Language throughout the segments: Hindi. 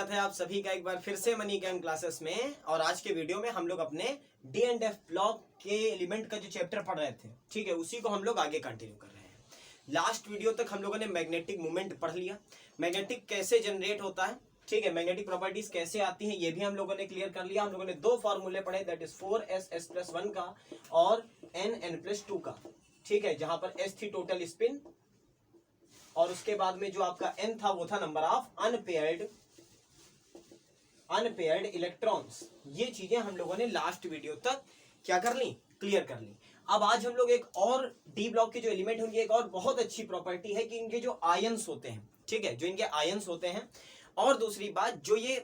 स्वागत है आप सभी का एक बार फिर से मनी कैम क्लासेस में। और आज के वीडियो में हम लोग अपने डी एंड एफ ब्लॉक के एलिमेंट का जो चैप्टर पढ़ रहे थे, ठीक है, उसी को हम लोग आगे कंटिन्यू कर रहे हैं। लास्ट वीडियो तक हम लोगों ने मैग्नेटिक मोमेंट पढ़ लिया, मैग्नेटिक कैसे जनरेट होता है, ठीक है, मैग्नेटिक प्रॉपर्टीज कैसे आती हैं, ये भी हम लोगों ने क्लियर कर लिया। हम लोगों ने दो फॉर्मूले पढ़े, दैट इज 4s+1 का और n+2 का, ठीक है, जहां पर s थी टोटल स्पिन और उसके बाद में जो आपका n था वो था नंबर ऑफ अनपेयर्ड इलेक्ट्रॉन्स। ये चीजें हम लोगों ने लास्ट वीडियो तक क्या कर ली, क्लियर कर ली। अब आज हम लोग एक और डी ब्लॉक के जो एलिमेंट होंगे, एक और बहुत अच्छी प्रॉपर्टी है कि इनके जो आयंस होते हैं, ठीक है, जो इनके आयंस होते हैं, और दूसरी बात जो ये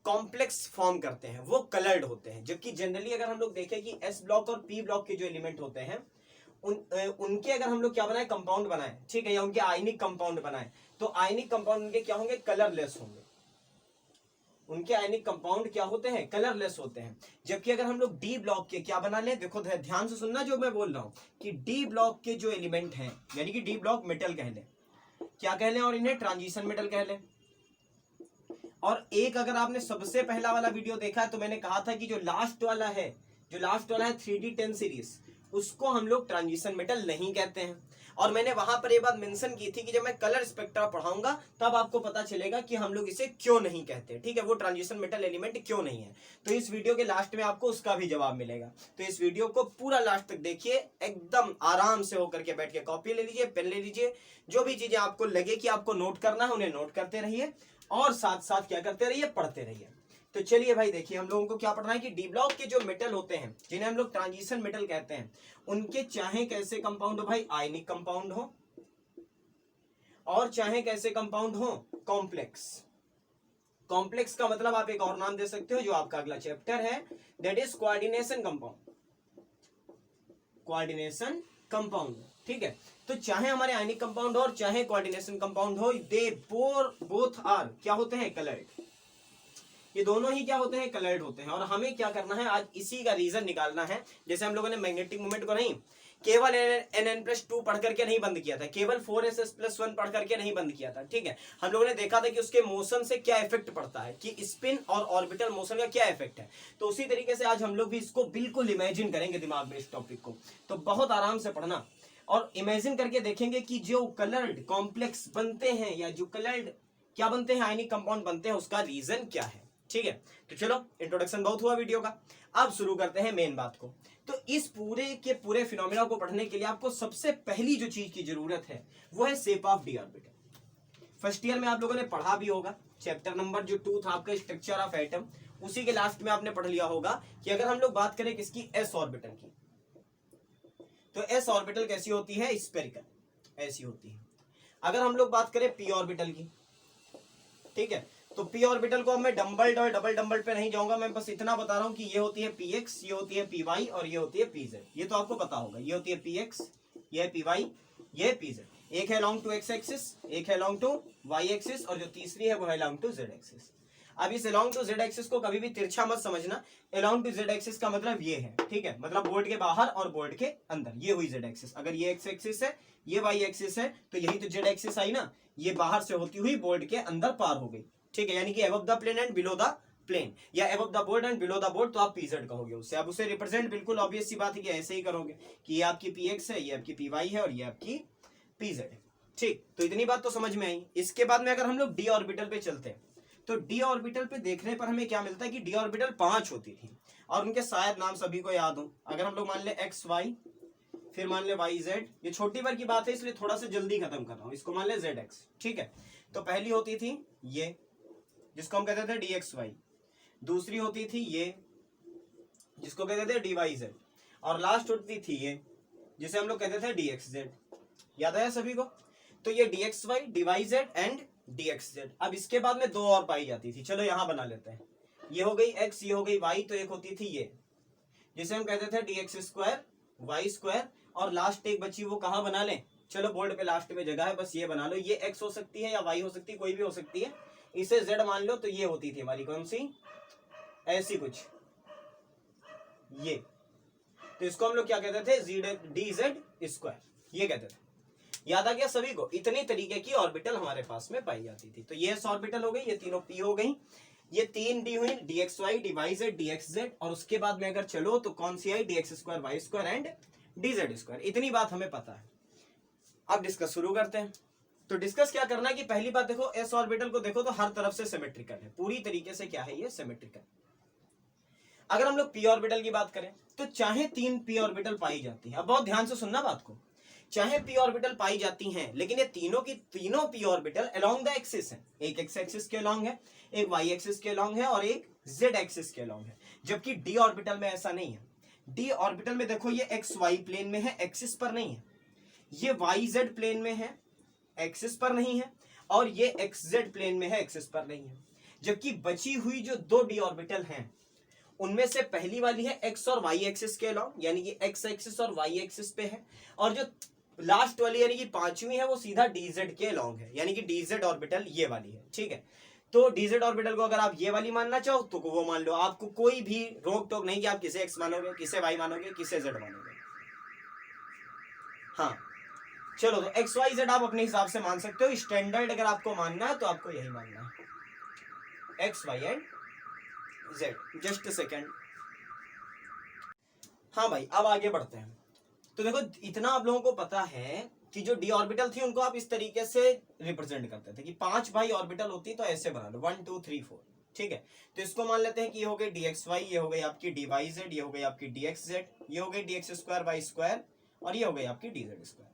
कॉम्प्लेक्स फॉर्म करते हैं वो कलर्ड होते हैं। जबकि जनरली अगर हम लोग देखें कि एस ब्लॉक और पी ब्लॉक के जो एलिमेंट होते हैं उनके अगर हम लोग क्या बनाए, कंपाउंड बनाए, ठीक है, या उनके आयनिक कंपाउंड बनाए, तो आयनिक कंपाउंड उनके क्या होंगे, कलरलेस होंगे। उनके आयनिक कंपाउंड क्या होते हैं, कलरलेस होते हैं। जबकि अगर हम लोग डी ब्लॉक के क्या बना ले, देखो ध्यान से सुनना जो मैं बोल रहा हूं कि डी ब्लॉक के जो एलिमेंट हैं, यानी कि डी ब्लॉक मेटल कह ले, क्या कह ले, और इन्हें ट्रांजिशन मेटल कह ले। और एक अगर आपने सबसे पहला वाला वीडियो देखा है तो मैंने कहा था कि जो लास्ट वाला है 3D10 सीरीज, उसको हम लोग ट्रांजिशन मेटल नहीं कहते हैं। और मैंने वहां पर ये बात मेंशन की थी कि जब मैं कलर स्पेक्ट्रा पढ़ाऊंगा तब आपको पता चलेगा कि हम लोग इसे क्यों नहीं कहते, ठीक है, वो ट्रांजिशन मेटल एलिमेंट क्यों नहीं है। तो इस वीडियो के लास्ट में आपको उसका भी जवाब मिलेगा। तो इस वीडियो को पूरा लास्ट तक देखिए, एकदम आराम से होकर के बैठ के कॉपी ले लीजिए, पेन ले लीजिए, जो भी चीजें आपको लगे कि आपको नोट करना है उन्हें नोट करते रहिए और साथ साथ क्या करते रहिए, पढ़ते रहिए। तो चलिए भाई देखिए, हम लोगों को क्या पढ़ना है कि डी ब्लॉक के जो मेटल होते हैं जिन्हें हम लोग ट्रांजिशन मेटल कहते हैं, उनके चाहे कैसे कंपाउंड हो भाई, आयनिक कंपाउंड हो, और चाहे कैसे कंपाउंड हो, कॉम्प्लेक्स। कॉम्प्लेक्स का मतलब आप एक और नाम दे सकते हो जो आपका अगला चैप्टर है, that is coordination compound. Coordination compound, ठीक है। तो चाहे हमारे आयनिक कंपाउंड हो और चाहे कोऑर्डिनेशन कंपाउंड हो, दे बोथ आर क्या होते हैं, कलर्ड। ये दोनों ही क्या होते हैं, कलर्ड होते हैं। और हमें क्या करना है, आज इसी का रीजन निकालना है। जैसे हम लोगों ने मैग्नेटिक मोमेंट को नहीं केवल Nn+2 पढ़ करके नहीं बंद किया था, केवल 4s+1 पढ़ करके नहीं बंद किया था, ठीक है। हम लोगों ने देखा था कि उसके मोशन से क्या इफेक्ट पड़ता है, कि स्पिन और ऑर्बिटल मोशन का क्या इफेक्ट है। तो उसी तरीके से आज हम लोग भी इसको बिल्कुल इमेजिन करेंगे दिमाग में इस टॉपिक को। तो बहुत आराम से पढ़ना और इमेजिन करके देखेंगे कि जो कलर्ड कॉम्प्लेक्स बनते हैं या जो कलर्ड क्या बनते हैं, आयनिक कंपाउंड बनते हैं, उसका रीजन क्या है, ठीक है। तो चलो, इंट्रोडक्शन बहुत हुआ वीडियो का, अब शुरू करते हैं मेन बात को। तो इस पूरे के पूरे फिनोमेना को पढ़ने के लिए आपको सबसे पहली जो चीज की जरूरत है वो है shape of D orbital. First year में आप लोगों ने पढ़ा भी होगा, चैप्टर नंबर जो 2 था आपका, स्ट्रक्चर ऑफ एटम, उसी के लास्ट में आपने पढ़ लिया होगा कि अगर हम लोग बात करें किसकी, एस ऑर्बिटल की, तो एस ऑर्बिटल कैसी होती है, स्फेरिकल, ऐसी होती है। अगर हम लोग बात करें पी ऑर्बिटल की, ठीक है, तो पी ऑर्बिटल को अब मैं डबल और डबल डबल पे नहीं जाऊंगा, मैं बस इतना बता रहा हूं कि ये होती है पी एक्स, ये होती है पी वाई और ये होती है पी जेड। ये तो आपको पता होगा, ये होती है पी एक्स, ये है पी वाई, ये है पी जेड। एक है लॉन्ग टू एक्स एक्सिस, एक है लॉन्ग टू वाई एक्सिस, और जो तीसरी है वो है लॉन्ग टू जेड एक्सिस। अब इस अलॉन्ग टू जेड एक्सिस को कभी भी तिरछा मत समझना। अलॉन्ग टू जेड एक्सिस का मतलब ये है, ठीक है, मतलब बोर्ड के बाहर और बोर्ड के अंदर, ये हुई जेड एक्सिस। अगर ये एक्स एक्सिस है, ये वाई एक्सिस है, तो यही तो जेड एक्सिस आई ना, ये बाहर से होती हुई बोर्ड के अंदर पार हो गई, ठीक है, यानी कि above the plane and below the plane, या above the board and below the board, तो आप पीजेड कहोगे उससे। अब उसे रिप्रेजेंट बिल्कुल ऑब्वियस सी बात है कि ऐसे ही करोगे कि ये आपकी पी एक्स है, ये आपकी पी वाई है और ये आपकी पी जेड है, ठीक। तो इतनी बात तो समझ में आई। इसके बाद में अगर हम लोग डी ऑर्बिटल पे चलते हैं, तो डी ऑर्बिटल पे देखने पर हमें क्या मिलता है कि डी ऑर्बिटल 5 होती थी और उनके शायद नाम सभी को याद हो। अगर हम लोग मान ले एक्स वाई, फिर मान ले वाई जेड, ये छोटी बार की बात है इसलिए थोड़ा सा जल्दी खत्म कर रहा हूं, इसको मान ले जेड एक्स, ठीक है। तो पहली होती थी ये, जिसको हम कहते थे डी एक्स वाई, दूसरी होती थी ये, जिसको कहते थे डी वाई जेड, और लास्ट होती थी ये, जिसे हम लोग कहते थे डी एक्स जेड। याद आया सभी को? तो ये D x Y, D Y Z and D x Z. अब इसके बाद में दो और पाई जाती थी, चलो यहां बना लेते हैं। ये हो गई एक्स, ये हो गई वाई, तो एक होती थी ये, जिसे हम कहते थे D x square Y square, और लास्ट एक बची वो कहां बना लें, चलो बोर्ड पे लास्ट में जगह है, बस ये बना लो। ये एक्स हो सकती है या वाई हो सकती है, कोई भी हो सकती है, इसे जेड मान लो। तो ये होती थी हमारी कौन सी, ऐसी कुछ, ये। तो इसको हम लोग क्या कहते थे, डी जेड स्क्वायर, ये कहते थे। याद आ गया सभी को? इतनी तरीके की ऑर्बिटल हमारे पास में पाई जाती थी। तो ये एस ऑर्बिटल हो गई, ये तीनों पी हो गई, ये तीन डी हुई, D x Y, D Y Z, D x z, और उसके बाद में अगर चलो तो कौन सी आई? D x square Y square and D Z square. इतनी बात हमें पता है। अब डिस्कस शुरू करते हैं। तो डिस्कस क्या करना है कि पहली बात देखो, एस ऑर्बिटल को देखो तो हर तरफ से सिमेट्रिकल है, पूरी तरीके से क्या है? ये सिमेट्रिकल। अगर हम लोग पी ऑर्बिटल की बात करें तो चाहे तीन पी ऑर्बिटल पाई जाती है, अब बहुत ध्यान से सुनना बात को, चाहे पी ऑर्बिटल पाई जाती हैं, लेकिन ये तीनों की तीनों P orbital along the axis है। एक एक्स एक्सिस के अलोंग है, एक वाई एक्सिस के अलोंग है, और एक जेड एक्सिस के अलोंग है। जबकि डी ऑर्बिटल में ऐसा नहीं है। डी ऑर्बिटल में देखो ये एक्स वाई प्लेन में है, एक्सिस पर नहीं है। ये वाई जेड प्लेन में है, एक्सिस पर नहीं है, और ये एक्स जेड प्लेन में है, एक्सिस पर नहीं है। जबकि बची हुई जो दो डी ऑर्बिटल हैं उनमें से पहली वाली है एक्स और वाई एक्सिस के अलोंग, यानी कि एक्स एक्सिस और वाई एक्सिस पे है, और जो लास्ट वाली यानी कि पांचवी है वो सीधा डीजेड के अलोंग है, यानी कि डीजेड ऑर्बिटल ये वाली है। ठीक है, तो डीजेड ऑर्बिटल को अगर आप ये वाली मानना चाहो तो वो मान लो, आपको कोई भी रोक टोक नहीं कि आप किसे एक्स मानोगे, किसे वाई मानोगे, किसे जेड मानोगे। हाँ चलो, तो एक्स वाई जेड आप अपने हिसाब से मान सकते हो। स्टैंडर्ड अगर आपको मानना है तो आपको यही मानना है, X Y and Z. Just a second. हाँ भाई, अब आगे बढ़ते हैं। तो देखो, इतना आप लोगों को पता है कि जो डी ऑर्बिटल थी उनको आप इस तरीके से रिप्रेजेंट करते थे कि 5 भाई ऑर्बिटल होती तो ऐसे बना लो 1 2 3 4। ठीक है, तो इसको मान लेते हैं कि ये हो गई डी एक्स वाई, ये हो गई आपकी डी वाई जेड, ये हो गई आपकी डी एक्स जेड, ये हो गई D x square Y square, और ये हो गई आपकी डी जेड स्क्वायर।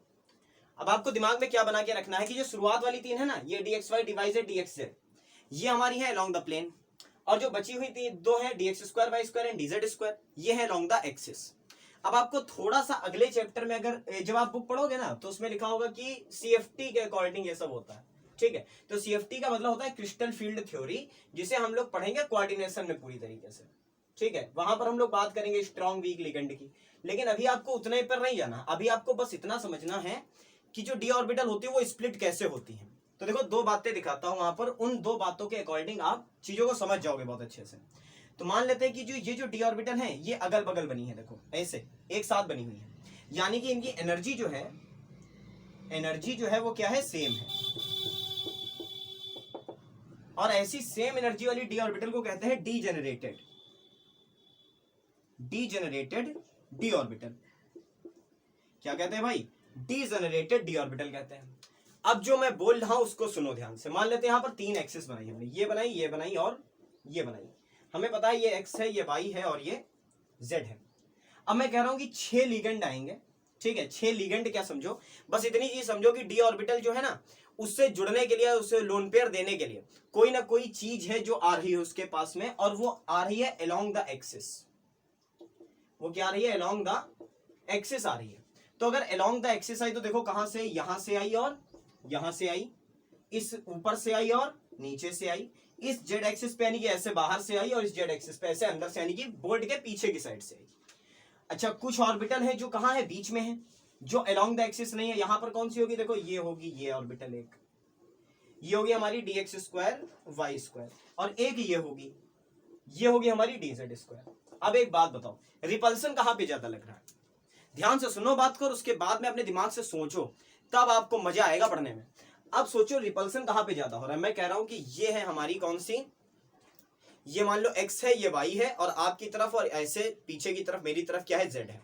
अब आपको दिमाग में क्या बना के रखना है कि जो शुरुआत वाली तीन है ना, ये D x Y, D Y Z, D x Z, ये हमारी है अलोंग द प्लेन, और जो बची हुई थी दो है D x square Y square and D Z square, ये है अलोंग द एक्सिस। अब आपको थोड़ा सा अगले चैप्टर में अगर जब आप बुक पढ़ोगे ना तो उसमें लिखा होगा कि सीएफटी के अकॉर्डिंग ये सब होता है। ठीक है, तो सीएफटी का मतलब होता है क्रिस्टल फील्ड थ्योरी, जिसे हम लोग पढ़ेंगे कोऑर्डिनेशन में पूरी तरीके से। ठीक है, वहां पर हम लोग बात करेंगे स्ट्रॉन्ग वीक लिगेंड की, लेकिन अभी आपको उतने पर नहीं जाना। अभी आपको बस इतना समझना है कि जो डी ऑर्बिटल होती है वो स्प्लिट कैसे होती है। तो देखो, दो बातें दिखाता हूं वहां पर, उन दो बातों के अकॉर्डिंग आप चीजों को समझ जाओगे बहुत अच्छे से। तो मान लेते हैं कि जो डी ऑर्बिटल है ये अगल बगल बनी है, देखो ऐसे एक साथ बनी हुई है, यानी कि इनकी एनर्जी जो है वो क्या है? सेम है। और ऐसी सेम एनर्जी वाली डी ऑर्बिटल को कहते हैं डीजेनरेटेड डी ऑर्बिटल। क्या कहते हैं भाई? डीजेनरेटेड डी ऑर्बिटल कहते हैं। अब जो मैं बोल रहा हूं उसको सुनो ध्यान से। मान लेते हैं यहां पर तीन एक्सिस बनाई हमने, ये बनाई और ये बनाई। हमें पता है ये एक्स है, ये वाई है और ये जेड है। अब मैं कह रहा हूं कि 6 लिगेंड आएंगे। ठीक है, 6 लिगेंड क्या समझो, बस इतनी चीज समझो कि डी ऑर्बिटल जो है ना, उससे जुड़ने के लिए, उससे लोन पेयर देने के लिए कोई ना कोई चीज है जो आ रही है उसके पास में, और वो आ रही है अलोंग द एक्सिस। वो क्या आ रही है? अलोंग द एक्सिस आ रही है। तो अगर अलोंग द एक्सिस आई तो देखो कहां से? यहां से आई और यहां से आई, इस ऊपर से आई और नीचे से आई, इस जेड एक्सिस पे यानी कि ऐसे बाहर से आई, और इस जेड एक्सिस पे ऐसे अंदर से यानी कि बोर्ड के पीछे की साइड से आई। अच्छा, कुछ ऑर्बिटल है जो कहां है? बीच में है, जो अलोंग द एक्सिस नहीं है। यहां पर कौन सी होगी? देखो ये होगी, ये ऑर्बिटल एक, ये होगी हमारी D x square Y square, और एक ये होगी हमारी डी जेड स्क्वायर। अब एक बात बताओ, रिपल्सन कहां पे ज्यादा लग रहा है? ध्यान से सुनो बात को, और उसके बाद में अपने दिमाग से सोचो, तब आपको मजा आएगा पढ़ने में। अब सोचो रिपल्सन कहां पे ज्यादा हो रहा है। मैं कह रहा हूं कि ये है हमारी कौन सी? ये मान लो x है, ये y है, और आपकी तरफ और ऐसे पीछे की तरफ मेरी तरफ क्या है? z है।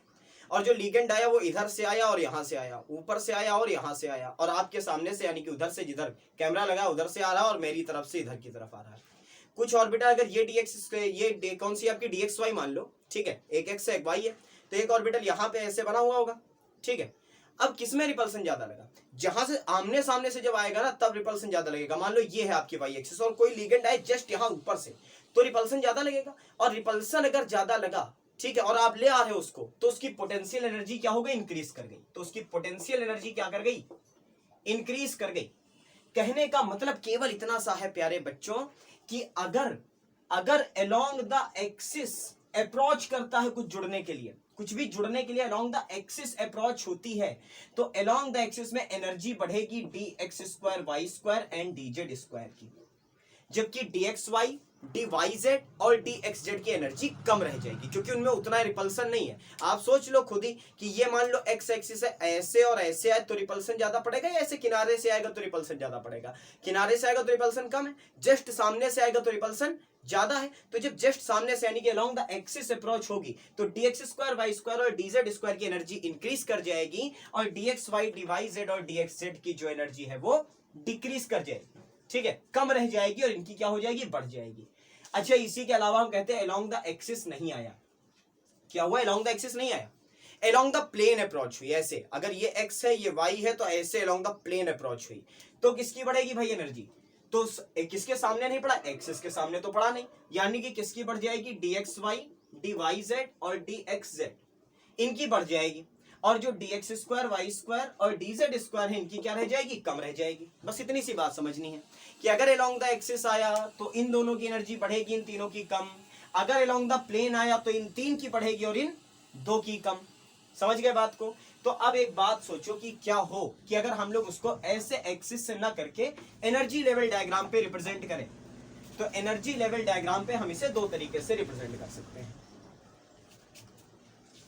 और जो लिगेंड आया वो इधर से आया और यहां से आया, ऊपर से आया और यहां से आया, और आपके सामने से यानी कि उधर से, जिधर कैमरा लगा उधर से आ रहा है, और मेरी तरफ से इधर की तरफ आ रहा है। कुछ ऑर्बिटल अगर ये ये कौन सी आपकी dxy मान लो, ठीक है, एक x है एक y है, तो एक ऑर्बिटल यहाँ पे ऐसे बना हुआ होगा। ठीक है, अब किसमें रिपल्सन ज्यादा लगा? जहां से आमने सामने से जब आएगा ना तब रिपल्सन ज्यादा लगेगा। मान लो ये है आपकी वाई एक्सिस और कोई लिगेंड आए जस्ट यहाँ ऊपर से, तो रिपल्सन ज्यादा लगेगा। और रिपल्सन अगर ज्यादा लगा, ठीक है, और आप ले आ रहे हो उसको, तो उसकी पोटेंशियल एनर्जी क्या हो गई? इंक्रीज कर गई। तो उसकी पोटेंशियल एनर्जी क्या कर गई? इंक्रीज कर गई। कहने का मतलब केवल इतना सा है प्यारे बच्चों कि अगर अलोंग द एक्सिस अप्रोच करता है कुछ जुड़ने के लिए, कुछ भी जुड़ने के लिए अलोंग द एक्सिस अप्रोच होती है, तो अलोंग द एक्सिस में एनर्जी बढ़ेगी d x square Y square and D Z square की। जबकि d x Y D Y z और डी एक्स जेड की एनर्जी कम रह जाएगी, क्योंकि उनमें उतना रिपल्सन नहीं है। आप सोच लो खुद ही कि ये मान लो एक्स एक्सिस है, ऐसे और ऐसे आए तो रिपल्सन ज्यादा पड़ेगा, या ऐसे किनारे से आएगा तो रिपल्सन ज्यादा पड़ेगा? किनारे से आएगा तो रिपल्सन कम है, जस्ट सामने से आएगा तो रिपल्सन ज्यादा है। तो जब जस्ट सामने से यानी कि अलोंग द एक्सिस अप्रोच होगी तो d x square Y square और डी जेड स्क्वायर की एनर्जी इंक्रीज कर जाएगी, और d x Y D Y z और डी एक्स जेड की जो एनर्जी है वो डिक्रीज कर जाएगी, ठीक है, कम रह जाएगी, और इनकी क्या हो जाएगी, बढ़ जाएगी। अच्छा, इसी के अलावा हम कहते हैं अलोंग द एक्सिस नहीं आया। क्या हुआ? अलोंग द एक्सिस नहीं आया, अलोंग द प्लेन अप्रोच हुई। ऐसे अगर ये एक्स है ये वाई है तो ऐसे अलोंग द प्लेन अप्रोच हुई, तो किसकी बढ़ेगी भाई एनर्जी? तो किसके सामने नहीं पड़ा? एक्सिस के सामने तो पड़ा नहीं, यानी कि किसकी बढ़ जाएगी? D x Y D Y z और डी एक्स जेड, इनकी बढ़ जाएगी। और जो d x square Y square और डी जेड स्क्वायर है, इनकी क्या रह जाएगी? कम रह जाएगी। बस इतनी सी बात समझनी है कि अगर अलोंग द एक्सिस आया तो इन दोनों की एनर्जी बढ़ेगी, इन तीनों की कम। अगर अलोंग द प्लेन आया तो इन तीन की बढ़ेगी और इन दो की कम। समझ गए बात को? तो अब एक बात सोचो कि क्या हो कि अगर हम लोग उसको ऐसे एक्सिस से ना करके एनर्जी लेवल डायग्राम पे रिप्रेजेंट करें, तो एनर्जी लेवल डायग्राम पे हम इसे दो तरीके से रिप्रेजेंट कर सकते हैं।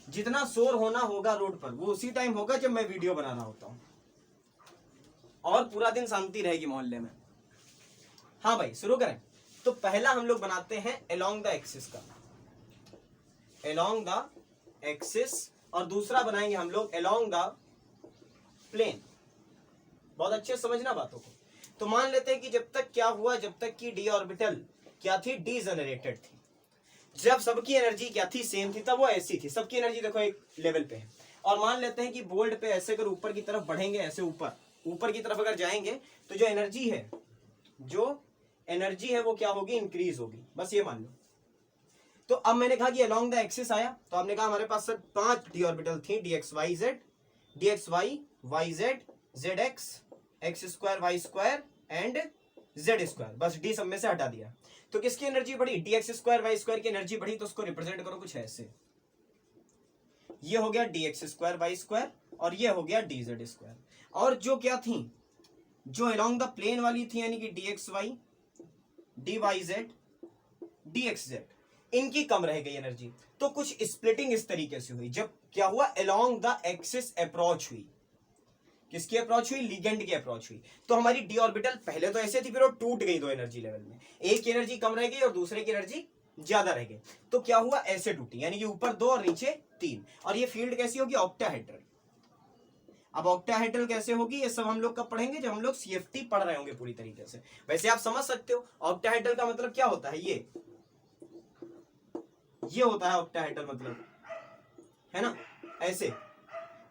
जितना शोर होना होगा रोड पर वो उसी टाइम होगा जब मैं वीडियो बना रहा होता हूं, और पूरा दिन शांति रहेगी मोहल्ले में। हाँ भाई, शुरू करें। तो पहला हम लोग बनाते हैं अलोंग द एक्सिस का, अलोंग द एक्सिस, और दूसरा बनाएंगे हम लोग अलोंग द प्लेन। बहुत अच्छे समझना बातों को। तो मान लेते हैं कि जब तक क्या हुआ, जब तक कि डी ऑर्बिटल क्या थी? डीजेनरेटेड थी। जब सबकी एनर्जी क्या थी? सेम थी, तब वो ऐसी थी। सबकी एनर्जी देखो एक लेवल पे है। और मान लेते हैं कि बोल्ड पे ऐसे अगर ऊपर की तरफ बढ़ेंगे, ऐसे ऊपर की तरफ अगर जाएंगे, तो जो एनर्जी है वो क्या होगी? इंक्रीज होगी। बस ये मान लो। तो अब मैंने कहा कि अलोंग द एक्सिस आया, तो आपने कहा हमारे पास सर 5 डी ऑर्बिटल थी, d x y Z, D x y y z, z x, x square Y square and z square. बस डी सब में से हटा दिया। तो किसकी एनर्जी बढ़ी? D x square Y square की एनर्जी बढ़ी। तो उसको रिप्रेजेंट करो कुछ ऐसे, ये हो गया d x square Y square और ये हो गया डी जेड स्क्वायर। और जो क्या थी, जो अलोंग द प्लेन वाली थी, यानी कि d x Y D Y Z D x z, इनकी कम रह गई एनर्जी। तो कुछ स्प्लिटिंग इस तरीके से हुई। जब क्या हुआ? अलोंग द एक्सिस अप्रोच हुई। किसकी अप्रोच हुई? लिगेंड की अप्रोच हुई। तो हमारी डी ऑर्बिटल पहले तो ऐसे थी, फिर वो टूट गई दो एनर्जी लेवल में। एक की एनर्जी कम रह गई और दूसरे की एनर्जी ज्यादा रह गई। तो क्या हुआ? ऐसे टूटी, यानी कि ऊपर 2 और नीचे 3। और ये फील्ड कैसी होगी? ऑक्टाहेड्रल। अब ऑक्टाहेड्रल कैसे होगी, ये सब हम लोग कब पढ़ेंगे? जब हम लोग सीएफटी पढ़ रहे होंगे पूरी तरीके से। वैसे आप समझ सकते हो ऑक्टाहेड्रल का मतलब क्या होता है। ये होता है ऑक्टाहेड्रल मतलब, है ना? ऐसे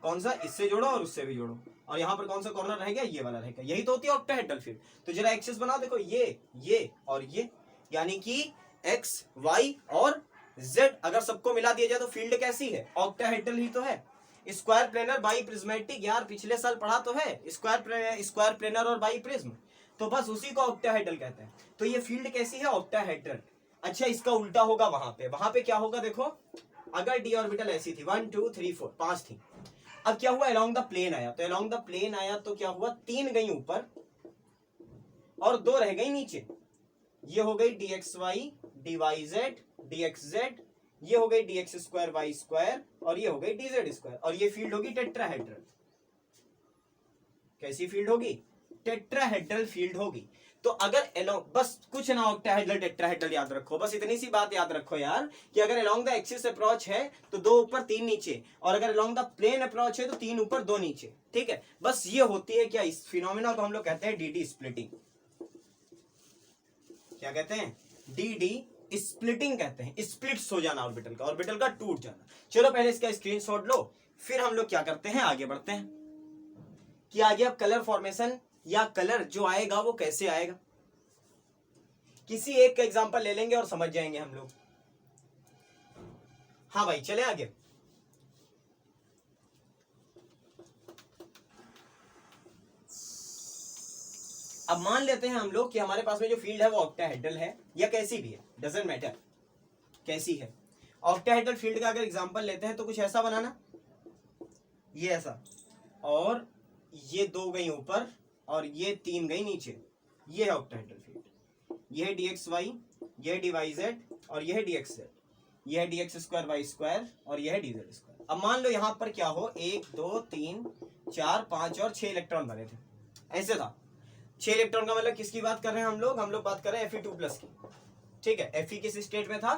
कौन सा? इससे जोड़ो और उससे भी जोड़ो, और यहां पर कौन सा कॉर्नर रहेगा? ये वाला रहेगा। यही तो होती है ऑक्टाहेड्रल फील्ड। तो जरा एक्सिस बनाओ, देखो ये और ये, यानी कि एक्स वाई और जेड अगर सबको मिला दिया जाए तो फील्ड कैसी है? ऑक्टाहेड्रल ही तो है। स्क्वायर प्लेनर बाई प्रिज्मेटिक, यार पिछले साल पढ़ा तो है स्क्वायर प्लेनर और बाई प्रिज्म, तो बस उसी को ऑक्टाहेड्रल कहते हैं। तो ये फील्ड कैसी है? ऑक्टाहेड्रल। अच्छा, इसका उल्टा होगा वहां पे क्या होगा? देखो, अगर डी ऑर्बिटल ऐसी थी 1 2 3 4 5 थी। अब क्या हुआ? अलोंग द प्लेन आया, तो अलोंग द प्लेन आया तो क्या हुआ? 3 गई ऊपर और 2 रह गई नीचे। ये हो गई D x Y D Y Z D x Z, ये हो गई D x square Y square और ये हो गई डी जेड स्क्वायर। और ये फील्ड होगी टेट्राहेड्रल। कैसी फील्ड होगी? टेट्राहेड्रल फील्ड होगी। तो अगर अलोंग, बस कुछ ना ऑक्टाहेड्रल टेट्राहेड्रल याद रखो, बस इतनी सी बात याद रखो यार, कि अगर अलोंग द एक्सिस अप्रोच है तो 2 ऊपर 3 नीचे, और अगर अलोंग द प्लेन अप्रोच है तो 3 ऊपर 2 नीचे। ठीक है, बस ये होती है क्या? इस फिनोमेना को हम लोग कहते हैं डीडी स्प्लिटिंग। क्या कहते हैं? डीडी स्प्लिटिंग कहते हैं। स्प्लिट्स हो जाना ऑर्बिटल का टूट जाना। चलो पहले इसका स्क्रीनशॉट लो, फिर हम लोग क्या करते हैं, आगे बढ़ते हैं कि आगे अब कलर फॉर्मेशन या कलर जो आएगा वो कैसे आएगा। किसी एक का एग्जांपल ले लेंगे और समझ जाएंगे हम लोग। हाँ भाई, चले आगे। अब मान लेते हैं हम लोग कि हमारे पास में जो फील्ड है वो ऑक्टाहेड्रल है या कैसी भी है, डजंट मैटर कैसी है। ऑक्टाहेड्रल फील्ड का अगर एग्जांपल लेते हैं तो कुछ ऐसा बनाना, ये ऐसा, और ये 2 गई ऊपर और ये 3 गई नीचे, ये है ऑक्टाहेड्रल फील्ड। ये है dxy, ये है dyz और ये है dxz, ये है dx स्क्वायर वाई स्क्वायर और ये है dz स्क्वायर। अब मान लो यहाँ पर क्या हो, 1 2 3 4 5 और 6 इलेक्ट्रॉन भरे थे, ऐसे था। 6 इलेक्ट्रॉन का मतलब किसकी बात कर रहे हैं हम लोग बात कर रहे हैं Fe2+ की। ठीक है, Fe किस स्टेट में था,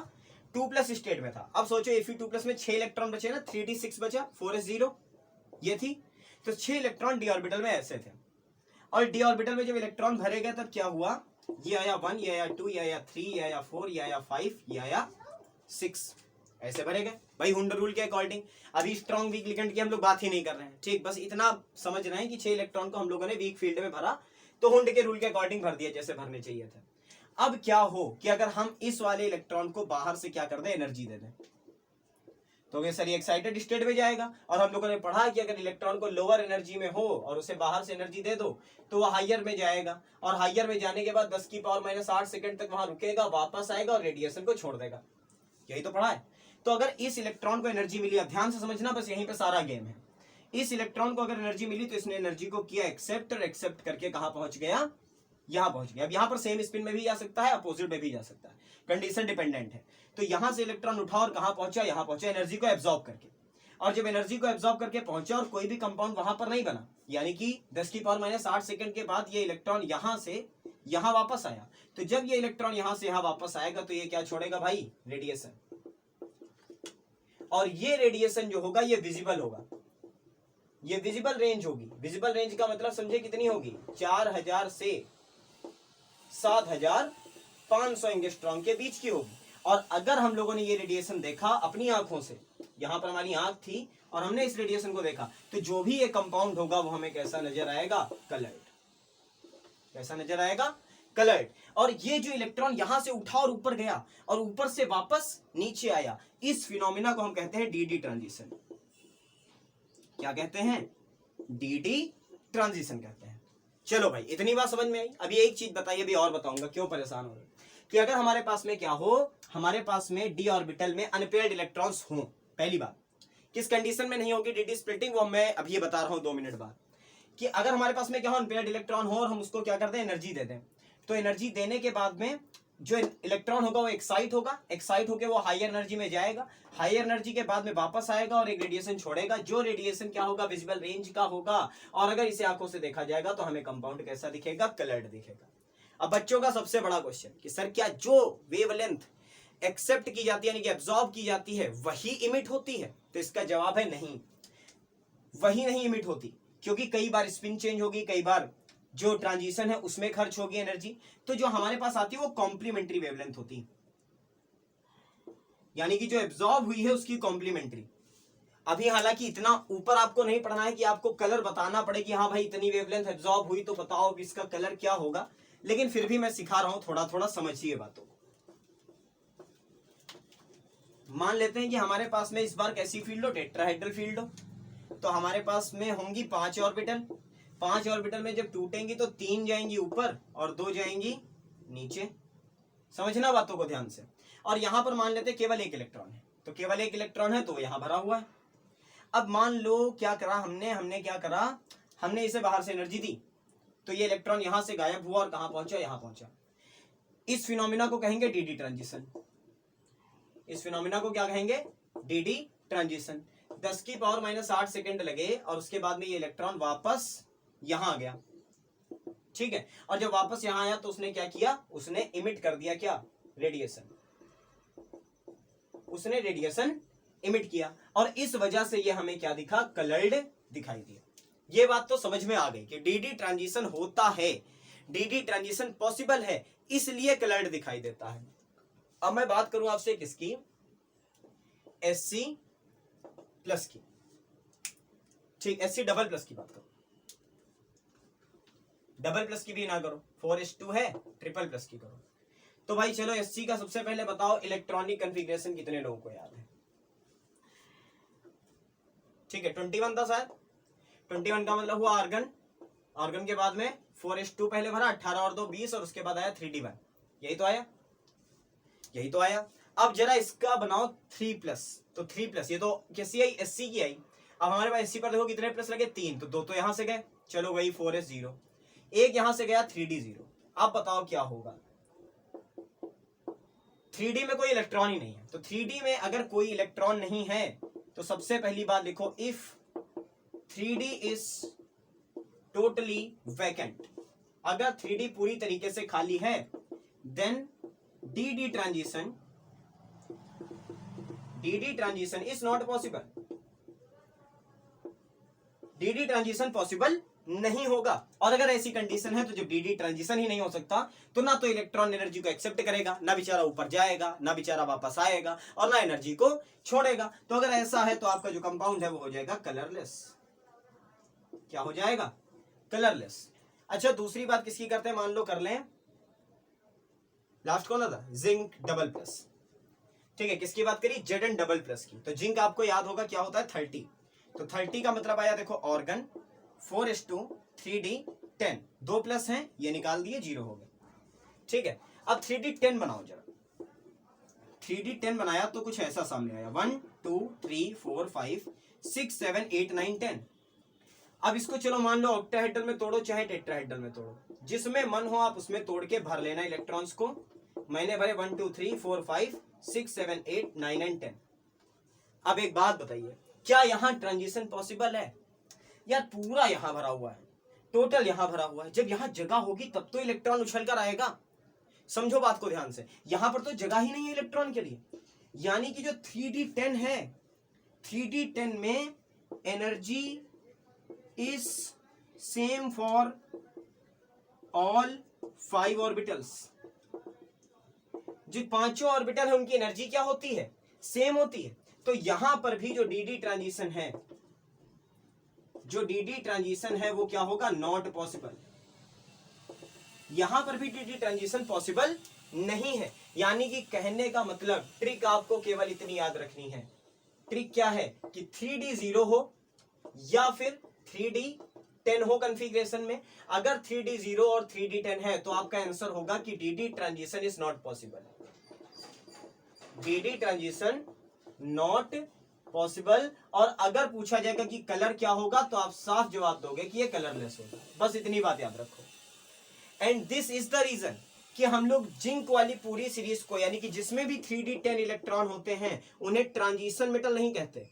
2+ स्टेट में था। अब सोचो Fe2+ में 6 इलेक्ट्रॉन बचे ना, 3d6 बचा, 4s0 ये थी, तो 6 इलेक्ट्रॉन डी ऑर्बिटल में ऐसे थे। और डी ऑर्बिटल में जब इलेक्ट्रॉन भरे गए तब क्या हुआ, ये आया 1, ये आया 2, ये आया 3, ये आया 4, ये आया 5, ये आया 6, ऐसे भरे गए भाई हुंड रूल के अकॉर्डिंग। अभी स्ट्रॉन्ग वीक लिगेंड की हम लोग बात ही नहीं कर रहे हैं, ठीक, बस इतना समझ रहे हैं कि 6 इलेक्ट्रॉन को हम लोगों ने वीक फील्ड में भरा, तो हुंड के रूल के अकॉर्डिंग भर दिया जैसे भरने चाहिए थे। अब क्या हो कि अगर हम इस वाले इलेक्ट्रॉन को बाहर से क्या कर दें, एनर्जी दे दें, तो सर ये एक्साइटेड स्टेट में जाएगा। और हम लोगों ने पढ़ा कि अगर इलेक्ट्रॉन को लोअर एनर्जी में हो और उसे बाहर से एनर्जी दे दो तो वह हायर में जाएगा, और हायर में जाने के बाद 10⁻⁸ सेकंड तक वहां रुकेगा, वापस आएगा और रेडिएशन को छोड़ देगा। यही तो पढ़ा है। तो अगर इस इलेक्ट्रॉन को एनर्जी मिली, अब ध्यान से समझना, बस यहीं पे सारा गेम है। इस इलेक्ट्रॉन को अगर एनर्जी मिली तो इसने एनर्जी को किया एक्सेप्ट, और एक्सेप्ट करके कहां पहुंच गया, यहां पहुंच गया। अब यहां पर सेम स्पिन में भी जा सकता है, अपोजिट में भी जा सकता है, कंडीशन डिपेंडेंट है। तो यहां से इलेक्ट्रॉन उठा और कहां पहुंचा, यहां पहुंचा, एनर्जी को एब्जॉर्ब करके। और जब एनर्जी को एब्जॉर्ब करके पहुंचा और कोई भी कंपाउंड वहां पर नहीं बना, यानी कि 10⁻⁸ सेकंड के बाद ये इलेक्ट्रॉन यहां से यहां वापस आया, तो जब ये इलेक्ट्रॉन यहां से यहां वापस आएगा तो ये क्या छोड़ेगा भाई, रेडिएशन। और ये रेडिएशन जो होगा ये विजिबल होगा, ये विजिबल रेंज होगी। विजिबल रेंज का मतलब समझे कितनी होगी, 4000 से 7500 एंगस्ट्रॉम के बीच की होगी। और अगर हम लोगों ने ये रेडिएशन देखा अपनी आंखों से, यहां पर हमारी आंख थी और हमने इस रेडिएशन को देखा, तो जो भी ये कंपाउंड होगा वो हमें कैसा नजर आएगा, कलर्ड। कैसा नजर आएगा, कलर्ड। और ये जो इलेक्ट्रॉन यहां से उठा और ऊपर गया और ऊपर से वापस नीचे आया, इस फिनोमिना को हम कहते हैं डीडी ट्रांजिशन। क्या कहते हैं, डीडी ट्रांजिशन कहते हैं। चलो भाई इतनी बात समझ में आई। अभी एक चीज बताइए, अभी और बताऊंगा, क्यों परेशान हो रहे, कि अगर हमारे पास में क्या हो, हमारे पास में डी ऑर्बिटल में अनपेयर्ड इलेक्ट्रॉन्स हो, पहली बात किस कंडीशन में नहीं होगी डीडी स्प्लिटिंग, वो मैं अभी बता रहा हूं 2 मिनट बाद, कि अगर हमारे पास में क्या हो, अनपेयर्ड इलेक्ट्रॉन हो और हम उसको क्या करते हैं, एनर्जी देते हैं, तो एनर्जी देने के बाद में जो इलेक्ट्रॉन होगा वो एक्साइट होगा, एक्साइट होकर वो हायर एनर्जी में जाएगा, हायर एनर्जी के बाद में वापस आएगा और एक रेडिएशन छोड़ेगा, जो रेडिएशन क्या होगा, विजिबल रेंज का होगा। और अगर इसे आंखों से देखा जाएगा तो हमें कंपाउंड कैसा दिखेगा, कलर्ड दिखेगा। अब बच्चों का सबसे बड़ा क्वेश्चन कि सर क्या जो वेवलेंथ एक्सेप्ट की जाती है यानी कि एब्जॉर्ब की जाती है वही इमिट होती है, तो इसका जवाब है नहीं, वही नहीं इमिट होती, क्योंकि कई बार स्पिन चेंज होगी, कई बार जो ट्रांजिशन है उसमें खर्च होगी एनर्जी, तो जो हमारे पास आती है वो कॉम्प्लीमेंट्री वेवलेंथ होती है, यानी कि जो एब्जॉर्ब हुई है उसकी कॉम्प्लीमेंट्री। अभी हालांकि इतना ऊपर आपको नहीं पढ़ना है कि आपको कलर बताना पड़े कि हाँ भाई इतनी वेवलेंथ एब्जॉर्ब हुई तो बताओ कि इसका कलर क्या होगा, लेकिन फिर भी मैं सिखा रहा हूं, थोड़ा थोड़ा समझिए बातों को। मान लेते हैं कि हमारे पास में इस बार कैसी फील्ड हो, टेट्राहेड्रल फील्ड हो, तो हमारे पास में होंगी 5 ऑर्बिटल। 5 ऑर्बिटल में जब टूटेंगी तो 3 जाएंगी ऊपर और 2 जाएंगी नीचे, समझना बातों को ध्यान से। और यहां पर मान लेते केवल 1 इलेक्ट्रॉन है, तो केवल 1 इलेक्ट्रॉन है तो यहां भरा हुआ है। अब मान लो क्या करा हमने क्या करा, हमने इसे बाहर से एनर्जी दी, तो ये इलेक्ट्रॉन यहां से गायब हुआ और कहां पहुंचा, यहां पहुंचा। इस फिनोमिना को कहेंगे डीडी ट्रांजिशन। इस फिनोमिना को क्या कहेंगे, डीडी ट्रांजिशन। 10⁻⁸ सेकंड लगे और उसके बाद में ये इलेक्ट्रॉन वापस यहां आ गया, ठीक है। और जब वापस यहां आया तो उसने क्या किया, उसने इमिट कर दिया क्या, रेडिएशन, उसने रेडिएशन इमिट किया, और इस वजह से ये हमें क्या दिखा, कलर्ड दिखाई दिया। ये बात तो समझ में आ गई कि डीडी ट्रांजिशन होता है, डीडी ट्रांजिशन पॉसिबल है, इसलिए कलर्ड दिखाई देता है। अब मैं बात करूं आपसे किसकी, Sc+ की, ठीक, Sc++ की बात करो, डबल+ की भी ना करो, 4s2 है, ट्रिपल+ की करो। तो भाई चलो Sc का सबसे पहले बताओ इलेक्ट्रॉनिक कन्फिग्रेशन कितने लोगों को याद है, ठीक है 21 था शायद। 21 का मतलब हुआ आर्गन, आर्गन के बाद में 4s2 पहले भरा, 18 और 2 20 और उसके बाद आया 3d1, यही तो आया, यही तो आया। अब जरा इसका बनाओ 3+, तो 3+, ये तो कैसी आई, Sc की आई। अब हमारे पास Sc पर देखो कितने प्लस लगे, 3, तो 2 तो यहां से गए, चलो वही 4s0, एक यहां से गया 3d0। अब बताओ क्या होगा, 3D में कोई इलेक्ट्रॉन ही नहीं है। तो 3D में अगर कोई इलेक्ट्रॉन नहीं है तो सबसे पहली बात लिखो, if 3D is totally vacant, अगर 3D पूरी तरीके से खाली है, then d transition is not possible, d transition possible नहीं होगा। और अगर ऐसी कंडीशन है तो जब डी ट्रांजिशन ही नहीं हो सकता तो ना तो इलेक्ट्रॉन एनर्जी को एक्सेप्ट करेगा, ना बेचारा ऊपर जाएगा, ना बेचारा वापस आएगा, और ना एनर्जी को छोड़ेगा। तो अगर ऐसा है तो आपका जो कंपाउंड है वो हो जाएगा कलरलेस। क्या हो जाएगा? कलरलेस। अच्छा, दूसरी बात किसकी करते हैं, मान लो कर लें, लास्ट कौन था, जिंक डबल प्लस। ठीक है, किसकी बात करी, Zn डबल प्लस की। तो जिंक आपको याद होगा क्या होता है, 30। तो 30 का मतलब आया देखो ऑर्गन 4:2 3D 10, 2 प्लस हैं, ये निकाल दिए, 0 हो गए। ठीक है, अब 3D 10 बनाओ जरा। 3D 10 बनाया तो कुछ ऐसा सामने आया, 1 2 3 4 5 6 7 8 9 10। अब इसको चलो मान लो ऑक्टाहेड्रल में तोड़ो चाहे टेट्राहेड्रल में तोड़ो, जिसमें मन हो आप उसमें तोड़ के भर लेना इलेक्ट्रॉन्स को। मैंने भरे 1 2 3 4 5 6 7 8 9 एंड 10। अब एक बात बताइए, क्या यहां ट्रांजिशन पॉसिबल है? यार पूरा यहां भरा हुआ है, टोटल यहां भरा हुआ है, जब यहां जगह होगी तब तो इलेक्ट्रॉन उछल कर आएगा। समझो बात को ध्यान से, यहां पर तो जगह ही नहीं है इलेक्ट्रॉन के लिए। यानी कि जो 3D 10 है, 3D 10 में energy is same for all 5 orbitals. जो पांचों ऑर्बिटल है उनकी एनर्जी क्या होती है, सेम होती है। तो यहां पर भी जो डी ट्रांजिशन है, जो डी ट्रांजिशन है वो क्या होगा, नॉट पॉसिबल। यहां पर भी डी ट्रांजिशन पॉसिबल नहीं है। यानी कि कहने का मतलब, ट्रिक आपको केवल इतनी याद रखनी है, ट्रिक क्या है कि 3D 0 हो या फिर 3D 10 हो कॉन्फ़िगरेशन में। अगर 3D 0 और 3D 10 है तो आपका आंसर होगा कि D transition is not possible, d transition not possible. और अगर पूछा जाएगा कि कलर क्या होगा तो आप साफ जवाब दोगे कि ये कलरलेस होगा। बस इतनी बात याद रखो। And this is the reason कि हम लोग जिंक वाली पूरी सीरीज को, यानी कि जिसमें भी 3D 10 इलेक्ट्रॉन होते हैं, उन्हें ट्रांजिशन मेटल नहीं कहते,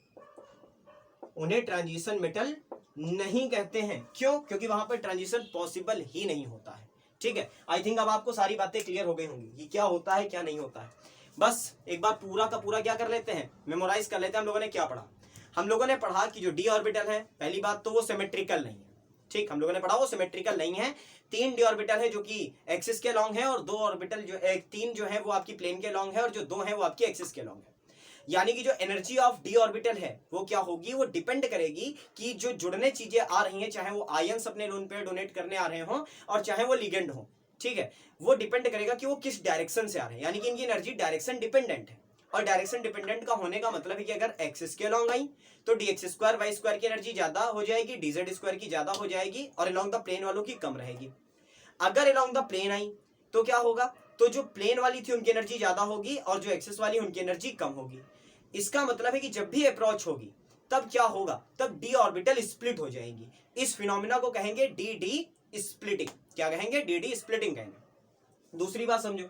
उन्हें ट्रांजिशन मेटल नहीं कहते हैं। क्यों? क्योंकि वहां पर ट्रांजिशन पॉसिबल ही नहीं होता है। ठीक है, आई थिंक अब आपको सारी बातें क्लियर हो गई होंगी कि क्या होता है क्या नहीं होता है। बस एक बार पूरा का पूरा क्या कर लेते हैं, मेमोराइज कर लेते हैं। हम लोगों ने क्या पढ़ा, हम लोगों ने पढ़ा कि जो डी ऑर्बिटल है, पहली बात तो वो सिमेट्रिकल नहीं है। ठीक, हम लोगों ने पढ़ा वो सिमेट्रिकल नहीं है। 3 डी ऑर्बिटल है जो कि एक्सिस के लॉन्ग है, और 2 ऑर्बिटल जो 3 जो है वो आपकी प्लेन के लॉन्ग है, और जो 2 है वो आपकी एक्सिस के लॉन्ग है। यानी कि जो एनर्जी ऑफ डी ऑर्बिटल है वो क्या होगी, वो डिपेंड करेगी कि जो जुड़ने चीजें आ रही हैं, चाहे वो आयंस अपने लोन पे डोनेट करने आ रहे हो और चाहे वो लिगेंड हो, ठीक है, वो डिपेंड करेगा कि वो किस डायरेक्शन से आ रहे हैं। यानी कि इनकी एनर्जी डायरेक्शन डिपेंडेंट है। और डायरेक्शन डिपेंडेंट का होने का मतलब है कि अगर एक्सिस के अलॉन्ग आई तो dx² y² की एनर्जी ज्यादा हो जाएगी, dz² की ज्यादा हो जाएगी, और अलॉन्ग द प्लेन वालों की कम रहेगी। अगर अलॉन्ग द प्लेन आई तो क्या होगा, तो जो प्लेन वाली थी उनकी एनर्जी ज्यादा होगी और जो एक्सिस वाली उनकी एनर्जी कम होगी। इसका मतलब है कि जब भी अप्रोच होगी तब क्या होगा, तब डी ऑर्बिटल स्प्लिट हो जाएंगी। इस फिनोमिना को कहेंगे डी स्प्लिटिंग। क्या कहेंगे, डी स्प्लिटिंग कहेंगे। दूसरी बात समझो,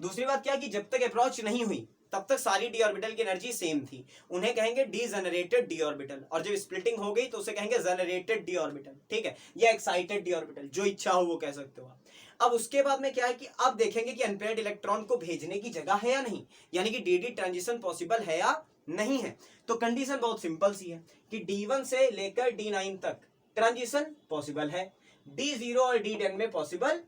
दूसरी बात क्या कि जब तक अप्रोच नहीं हुई तब तक सारी डी ऑर्बिटल की एनर्जी सेम थी, उन्हें कहेंगे डी जनरेटेड डी ऑर्बिटल। और जब स्प्लिटिंग हो गई तो उसे कहेंगे जनरेटेड डी ऑर्बिटल। ठीक है, या एक्साइटेड डी ऑर्बिटल, जो इच्छा हो वो कह सकते हो आप। अब उसके बाद में क्या है कि अब देखेंगे कि अनपेयर्ड इलेक्ट्रॉन को भेजने की जगह है या नहीं, यानी कि डी ट्रांजिशन पॉसिबल है या नहीं है। तो कंडीशन बहुत सिंपल सी है कि D1 से लेकर D9 तक ट्रांजिशन पॉसिबल है, D0 और D10 में पॉसिबल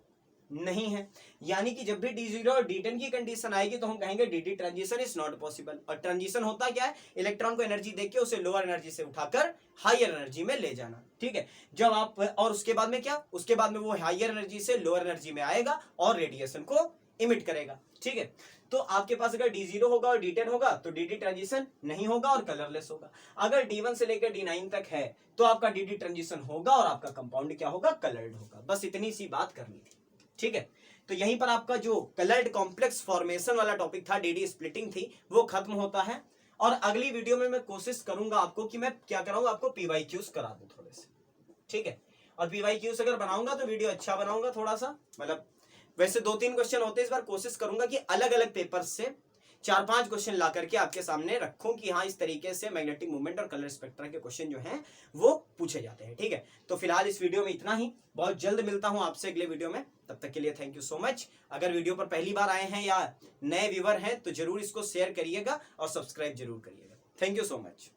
नहीं है। यानी कि जब भी D0 और D10 की कंडीशन आएगी तो हम कहेंगे D transition is not possible. और ट्रांजिशन होता क्या है, इलेक्ट्रॉन को एनर्जी देके उसे लोअर एनर्जी से उठाकर हायर एनर्जी में ले जाना। ठीक है, जब आप, और उसके बाद में क्या, उसके बाद में वो हायर एनर्जी से लोअर एनर्जी में आएगा और रेडिएशन को इमिट करेगा। ठीक है, तो आपके पास अगर D0 होगा और D10 होगा तो डी ट्रांजिशन नहीं होगा और कलरलेस होगा। अगर D1 से लेकर D9 तक है तो आपका डी ट्रांजिशन होगा और आपका कंपाउंड क्या होगा, कलर्ड होगा। बस इतनी सी बात करनी थी। ठीक है, तो यहीं पर आपका जो कलर्ड कॉम्प्लेक्स फॉर्मेशन वाला टॉपिक था, डी स्प्लिटिंग थी, वो खत्म होता है। और अगली वीडियो में मैं कोशिश करूंगा आपको कि मैं क्या कराऊंगा, आपको PYQs करा दूं थोड़े से। ठीक है, और PYQs अगर बनाऊंगा तो वीडियो अच्छा बनाऊंगा थोड़ा सा, मतलब वैसे 2-3 क्वेश्चन होते हैं, इस बार कोशिश करूंगा कि अलग अलग पेपर से 4-5 क्वेश्चन ला करके आपके सामने रखूं कि हाँ इस तरीके से मैग्नेटिक मूवमेंट और कलर स्पेक्ट्रा के क्वेश्चन जो हैं वो पूछे जाते हैं। ठीक है, तो फिलहाल इस वीडियो में इतना ही। बहुत जल्द मिलता हूं आपसे अगले वीडियो में, तब तक के लिए थैंक यू सो मच। अगर वीडियो पर पहली बार आए हैं या नए व्यूअर हैं तो जरूर इसको शेयर करिएगा और सब्सक्राइब जरूर करिएगा। Thank you so much.